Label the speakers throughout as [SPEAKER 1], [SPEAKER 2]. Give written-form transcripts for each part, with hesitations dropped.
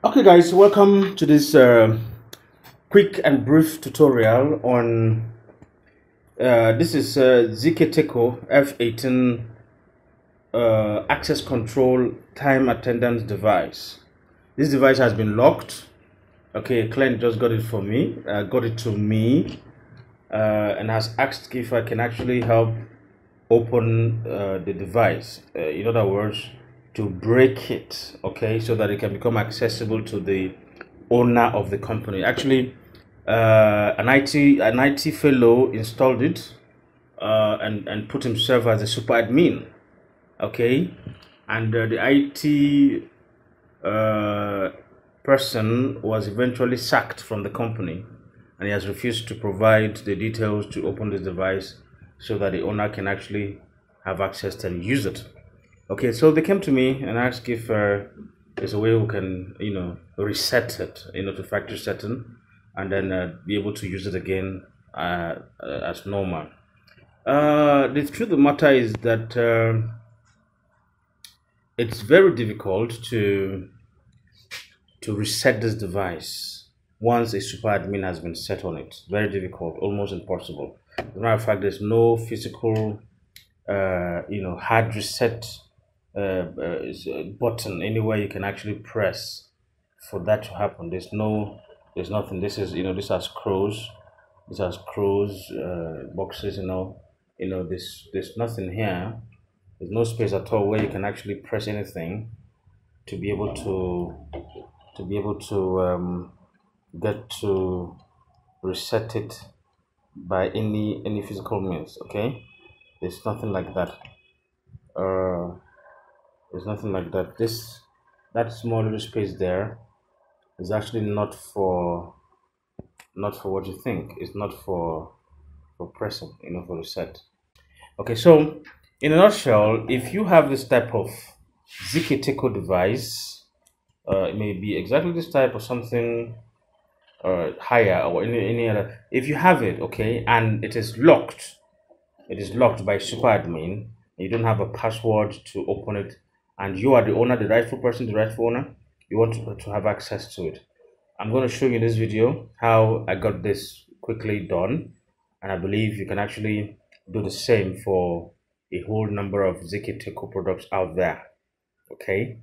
[SPEAKER 1] Okay guys, welcome to this quick and brief tutorial on this is Zkteco F18 access control time attendance device. This device has been locked. Okay, a client just got it for me, got it to me, and has asked if I can actually help open the device. In other words, to break it, okay, so that it can become accessible to the owner of the company. Actually, an IT fellow installed it and put himself as a super admin, okay, and the IT person was eventually sacked from the company, and he has refused to provide the details to open this device so that the owner can actually have access and use it. Okay, so they came to me and asked if there's a way we can, reset it, to factory setting, and then be able to use it again as normal. The truth of the matter is that it's very difficult to reset this device once a super admin has been set on it. Very difficult, almost impossible. As a matter of fact, there's no physical, hard reset button anywhere you can actually press for that to happen. There's nothing. This is, this has crows, boxes, there's nothing here. There's no space at all where you can actually press anything to be able to get to reset it by any physical means. Okay, there's nothing like that. There's nothing like that. That small little space there is actually not for what you think. It's not for pressing, for reset. Okay, so in a nutshell, if you have this type of Zkteco device, it may be exactly this type or something higher or any other. If you have it, okay, and it is locked by super admin, you don't have a password to open it, and you are the owner, the rightful person, the rightful owner, you want to have access to it. I'm going to show you in this video how I got this quickly done, and I believe you can actually do the same for a whole number of Zkteco products out there, okay,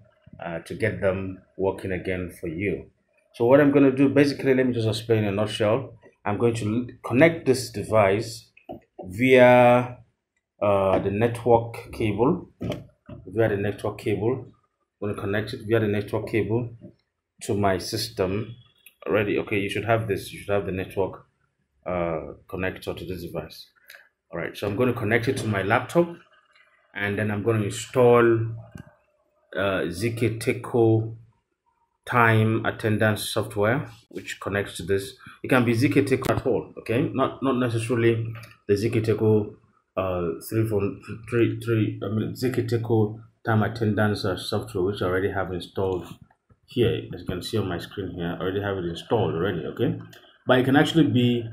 [SPEAKER 1] to get them working again for you. So what I'm going to do, basically, let me just explain in a nutshell. I'm going to connect this device via the network cable. I'm going to connect it via the network cable to my system already. Okay, you should have this. You should have the network connector to this device. All right, so I'm going to connect it to my laptop, and then I'm going to install Zkteco time attendance software, which connects to this. It can be Zkteco at all, okay, not necessarily the Zkteco 343. I mean Zkteco time attendance software, which I already have installed here. As you can see on my screen here, I already have it installed already, okay, but it can actually be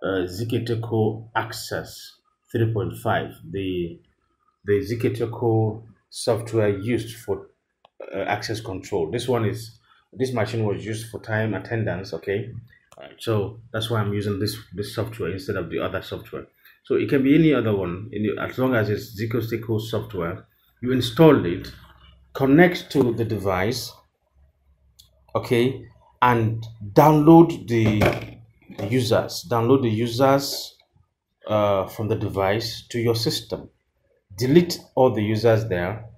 [SPEAKER 1] Zkteco Access 3.5, the Zkteco software used for access control. This machine was used for time attendance, okay. So that's why I'm using this software instead of the other software. So it can be any other one, as long as it's Zkteco software. You install it, connect to the device, okay, and download the users from the device to your system. Delete all the users there,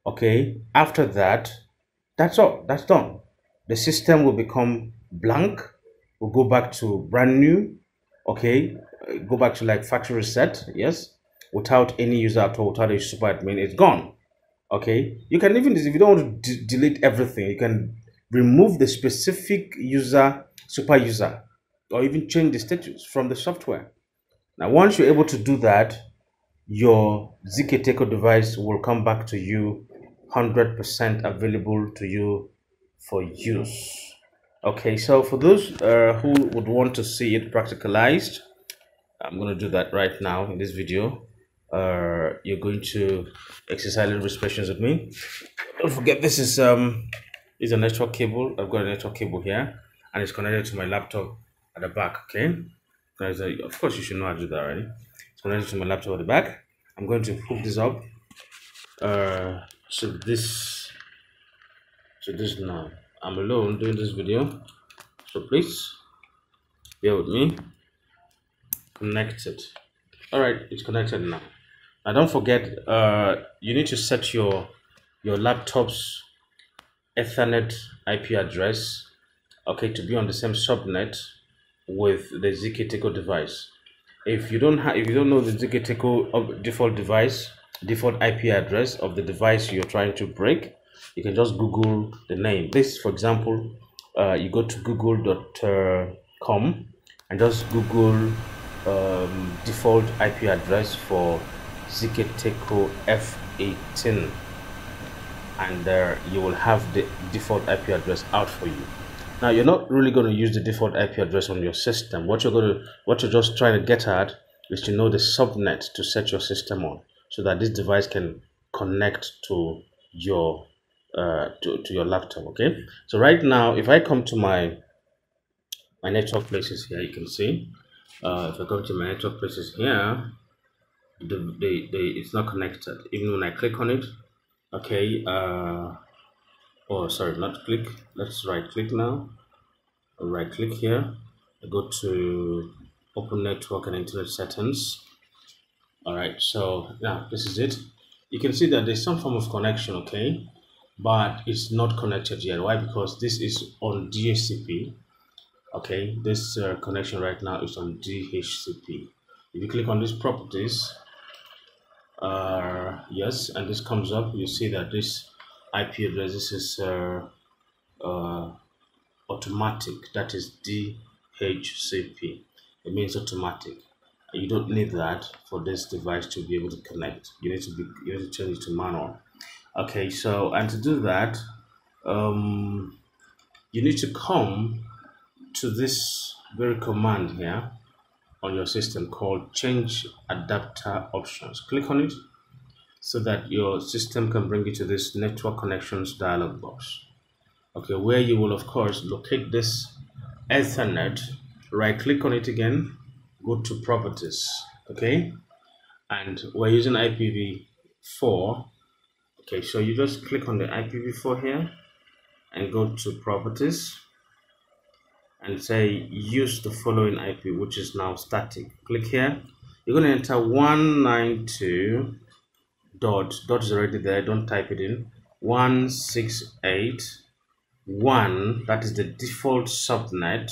[SPEAKER 1] okay. After that, that's all. That's done. The system will become blank. We'll go back to brand new, okay. Go back to like factory reset, yes, without any user at all, without a super admin. It's gone, okay. You can even, if you don't want to delete everything, you can remove the specific user, super user, or even change the status from the software. Now once you're able to do that, your Zkteco device will come back to you 100% available to you for use. Okay, so for those who would want to see it practicalized, I'm going to do that right now in this video. You're going to exercise a little patience with me. Don't forget, this is Is a network cable. I've got a network cable here, and it's connected to my laptop at the back. Okay, of course you should know how to do that already. It's connected to my laptop at the back. I'm going to hook this up to this now. I'm alone doing this video, so please bear with me. Connected. All right, it's connected now. Now don't forget, you need to set your laptop's Ethernet IP address, okay, to be on the same subnet with the Zkteco device. If you don't know the Zkteco default IP address of the device you're trying to break, you can just Google the name. This, for example, you go to google.com and just Google default IP address for Zkteco F18, and there you will have the default IP address out for you. Now you're not really going to use the default IP address on your system. What you're just trying to get at is to know the subnet to set your system on, so that this device can connect to your your laptop. Okay, so right now if I come to my network places here, you can see if I come to my network places here, it's not connected even when I click on it. Okay, oh sorry, not click, let's right click now. I'll right click here, I go to open network and internet settings. All right, so now this is it. You can see that there's some form of connection, okay, but it's not connected yet. Why? Because this is on DHCP. Okay, this connection right now is on DHCP. If you click on these properties, yes, and this comes up, you see that this IP address, this is automatic, that is DHCP. It means automatic. You don't need that for this device to be able to connect. You need to change it to manual. Okay, so and to do that, you need to come to this very command here on your system called change adapter options. Click on it so that your system can bring you to this network connections dialog box. Okay, where you will of course locate this Ethernet, right click on it again, go to properties, okay, and we're using IPv4. Okay, so you just click on the IPv4 here and go to properties and say use the following IP, which is now static. Click here. You're going to enter 192 dot is already there, don't type it in. 168.1, that is the default subnet.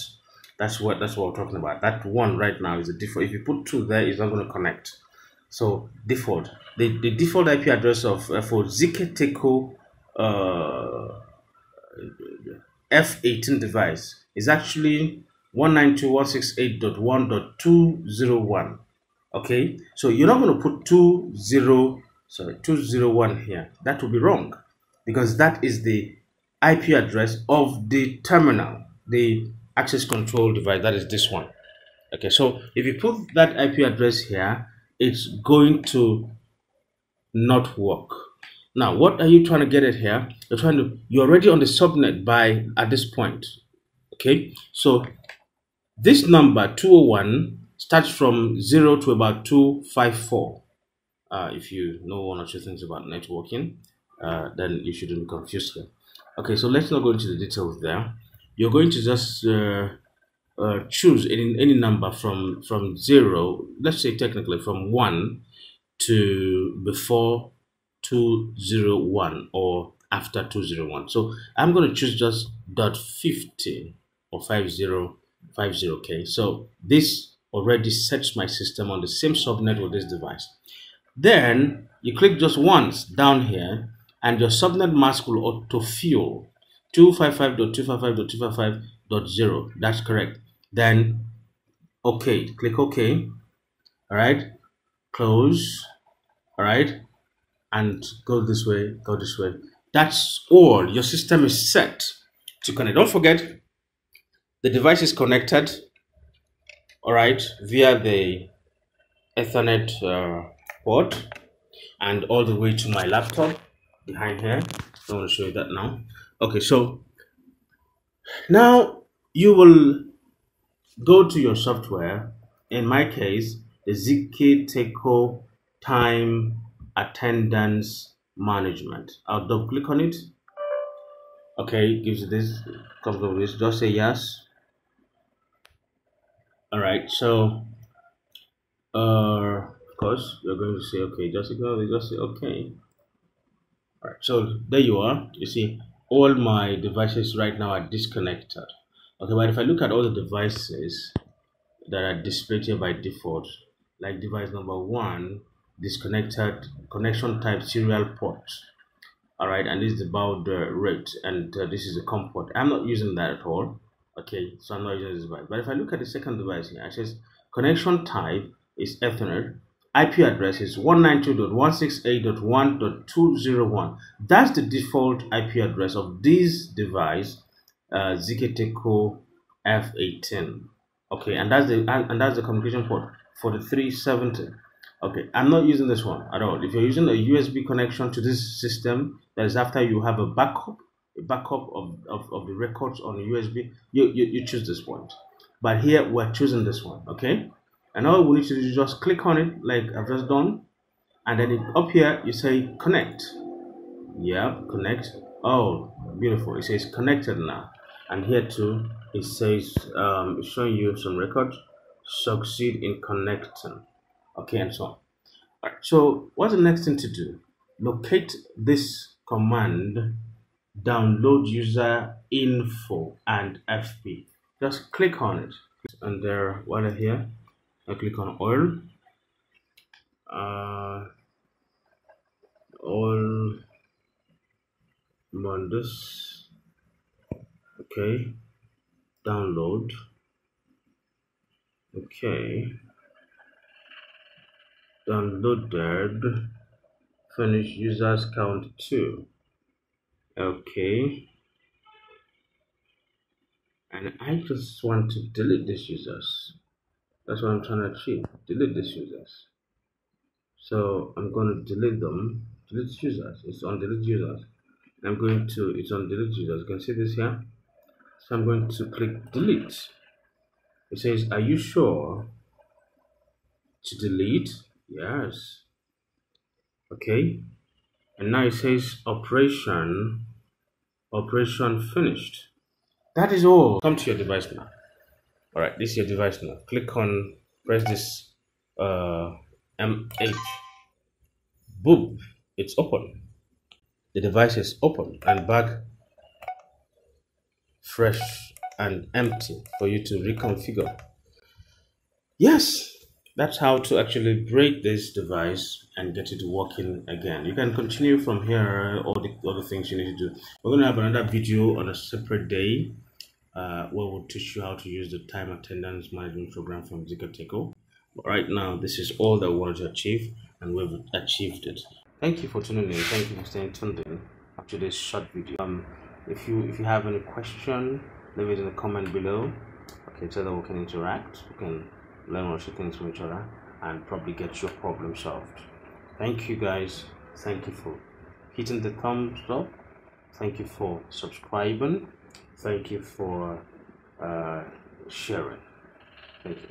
[SPEAKER 1] That's what we're talking about. That one right now is the default. If you put 2 there, it's not going to connect. So default, the default IP address of for Zkteco F18 device is actually 192.168.1.201. okay, so you're not going to put 201 here. That will be wrong, because that is the IP address of the terminal, the access control device, that is this one. Okay, so if you put that IP address here, it's going to not work. Now, what are you trying to get at here? You're already on the subnet at this point. Okay, so this number 201 starts from 0 to about 254. If you know one or two things about networking, then you shouldn't be confused here. Okay, so let's not go into the details there. You're going to just choose any number from 0, let's say technically from 1 to before 201 or after 201. So I'm going to choose just .50 or 5050. Okay, so this already sets my system on the same subnet with this device. Then you click just once down here and your subnet mask will autofill 255.255.255.0. That's correct. Then okay, click OK. All right, close. All right, and go this way, go this way. That's all. Your system is set to connect. Don't forget, the device is connected, all right, via the Ethernet port and all the way to my laptop behind here. I want to show you that now. Okay, so now you will go to your software. In my case, the Zkteco time attendance management. I'll double click on it. Okay, gives you this, comes up with this. Just say yes. All right, so of course you're going to say okay. Just say okay. All right, so there you are. You see, all my devices right now are disconnected. Okay, but if I look at all the devices that are displayed here by default, like device number one, disconnected, connection type serial port. All right, and this is about the rate, and this is the COM port. I'm not using that at all. Okay, so I'm not using this device. But if I look at the second device here, it says connection type is Ethernet, IP address is 192.168.1.201. That's the default IP address of this device, Zkteco F18. Okay, and that's the communication port for the 370. Okay, I'm not using this one at all. If you're using a USB connection to this system, that is after you have a backup of the records on the USB, you choose this one. But here we're choosing this one, okay? And all we need to do is just click on it like I've just done, and then up here you say connect. Yeah, connect. Oh, beautiful. It says connected now. And here too, it says it's showing you some records. Succeed in connecting. Okay, and so on. All right, so what's the next thing to do? Locate this command, download user info and FP. Just click on it. And there, while here, I click on oil. All on this. Okay, download. Okay, downloaded. Finish users count 2. Okay, and I just want to delete these users. That's what I'm trying to achieve. Delete these users. So I'm going to delete them. Delete users. It's on delete users. It's on delete users. You can see this here. So I'm going to click delete. It says, are you sure to delete? Yes. Okay. And now it says operation finished. That is all. Come to your device now. All right, this is your device now. Press this M8. Boom, it's open. The device is open and back fresh and empty for you to reconfigure. Yes, that's how to actually break this device and get it working again. You can continue from here, all the other things you need to do. We're going to have another video on a separate day where we'll teach you how to use the time attendance management program from Zkteco. But right now, this is all that we wanted to achieve, and we've achieved it. Thank you for tuning in. Thank you for staying tuned in after this short video. If you have any question, leave it in the comment below. Okay, so that we can interact. We can learn one or two things from each other and probably get your problem solved. Thank you guys. Thank you for hitting the thumbs up. Thank you for subscribing. Thank you for sharing. Thank you.